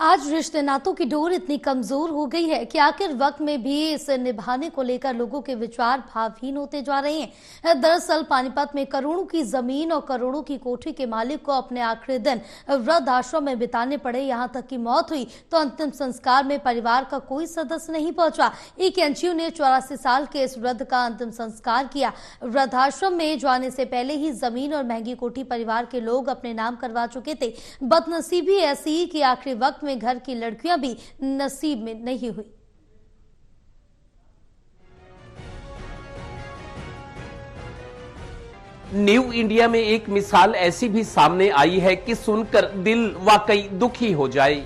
आज रिश्ते नातों की डोर इतनी कमजोर हो गई है कि आखिर वक्त में भी इसे निभाने को लेकर लोगों के विचार भावहीन होते जा रहे हैं। दरअसल पानीपत में करोड़ों की जमीन और करोड़ों की कोठी के मालिक को अपने आखिरी दिन वृद्ध आश्रम में बिताने पड़े। यहां तक की मौत हुई तो अंतिम संस्कार में परिवार का कोई सदस्य नहीं पहुंचा। एक एनजीओ ने 84 साल के इस वृद्ध का अंतिम संस्कार किया। वृद्धाश्रम में जाने से पहले ही जमीन और महंगी कोठी परिवार के लोग अपने नाम करवा चुके थे। बदनसीबी ऐसी कि आखिरी वक्त में घर की लड़कियां भी नसीब में नहीं हुई। न्यू इंडिया में एक मिसाल ऐसी भी सामने आई है कि सुनकर दिल वाकई दुखी हो जाए।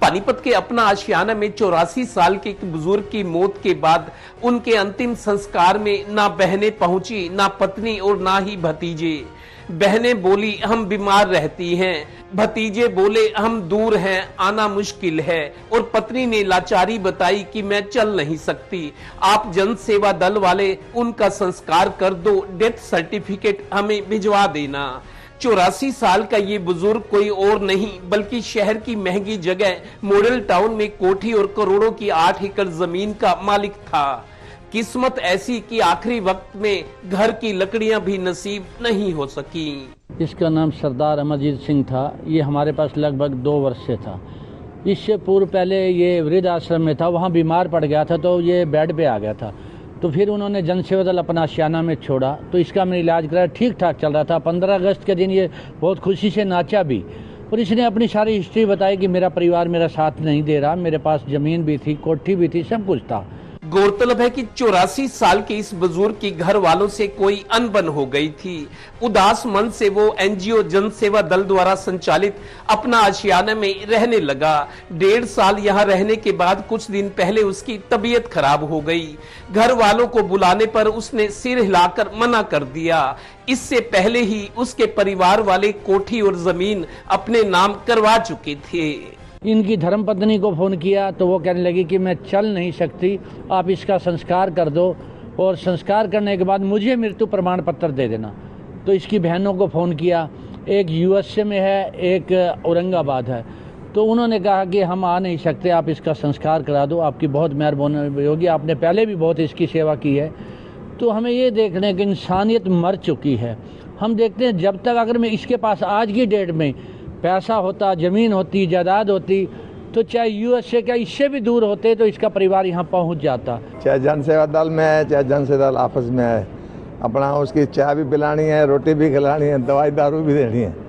पानीपत के अपना आशियाना में 84 साल के एक बुजुर्ग की मौत के बाद उनके अंतिम संस्कार में ना बहनें पहुंची, ना पत्नी और ना ही भतीजे। बहनें बोली हम बीमार रहती हैं, भतीजे बोले हम दूर हैं, आना मुश्किल है, और पत्नी ने लाचारी बताई कि मैं चल नहीं सकती। आप जन सेवा दल वाले उनका संस्कार कर दो, डेथ सर्टिफिकेट हमें भिजवा देना। 84 साल का ये बुजुर्ग कोई और नहीं बल्कि शहर की महंगी जगह मॉडल टाउन में कोठी और करोड़ों की 8 एकड़ जमीन का मालिक था। किस्मत ऐसी कि आखिरी वक्त में घर की लकड़ियां भी नसीब नहीं हो सकी। इसका नाम सरदार अमरजीत सिंह था। ये हमारे पास लगभग 2 वर्ष से था। इससे पूर्व पहले ये वृद्ध आश्रम में था, वहाँ बीमार पड़ गया था तो ये बेड पे आ गया था। तो फिर उन्होंने जनसेवा दल अपना आशियाना में छोड़ा तो इसका मैंने इलाज कराया, ठीक ठाक चल रहा था। 15 अगस्त के दिन ये बहुत खुशी से नाचा भी, और इसने अपनी सारी हिस्ट्री बताई कि मेरा परिवार मेरा साथ नहीं दे रहा, मेरे पास जमीन भी थी, कोठी भी थी, सब कुछ था। गौरतलब है कि 84 साल के इस बुजुर्ग की घर वालों से कोई अनबन हो गई थी। उदास मन से वो एनजीओ जन सेवा दल द्वारा संचालित अपना आशियाना में रहने लगा। 1.5 साल यहाँ रहने के बाद कुछ दिन पहले उसकी तबीयत खराब हो गई। घर वालों को बुलाने पर उसने सिर हिलाकर मना कर दिया। इससे पहले ही उसके परिवार वाले कोठी और जमीन अपने नाम करवा चुके थे। इनकी धर्मपत्नी को फोन किया तो वो कहने लगी कि मैं चल नहीं सकती, आप इसका संस्कार कर दो, और संस्कार करने के बाद मुझे मृत्यु प्रमाण पत्र दे देना। तो इसकी बहनों को फ़ोन किया, एक यूएसए में है, एक औरंगाबाद है। तो उन्होंने कहा कि हम आ नहीं सकते, आप इसका संस्कार करा दो, आपकी बहुत मेहरबानी होगी, आपने पहले भी बहुत इसकी सेवा की है। तो हमें ये देखने की इंसानियत मर चुकी है। हम देखते हैं जब तक अगर मैं इसके पास आज की डेट में पैसा होता, जमीन होती, जायदाद होती, तो चाहे यूएसए का इससे भी दूर होते तो इसका परिवार यहाँ पहुँच जाता। चाहे जन सेवा दल में है, चाहे जन सेवा दल आपस में है, अपना उसकी चाय भी पिलानी है, रोटी भी खिलानी है, दवाई दारू भी देनी है।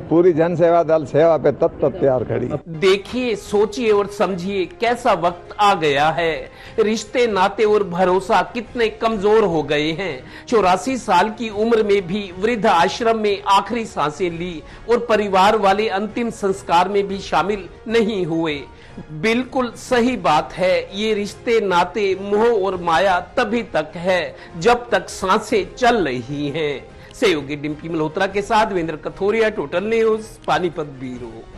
पूरी जन सेवा दल सेवा पे तब तैयार खड़ी। देखिए, सोचिए और समझिए कैसा वक्त आ गया है। रिश्ते नाते और भरोसा कितने कमजोर हो गए हैं। 84 साल की उम्र में भी वृद्ध आश्रम में आखिरी सांसें ली और परिवार वाले अंतिम संस्कार में भी शामिल नहीं हुए। बिल्कुल सही बात है। ये रिश्ते नाते मोह और माया तभी तक है जब तक सांसें चल रही हैं। सहयोगी डिम्पी मल्होत्रा के साथ Devendra Kathoria, total news, Panipat bureau.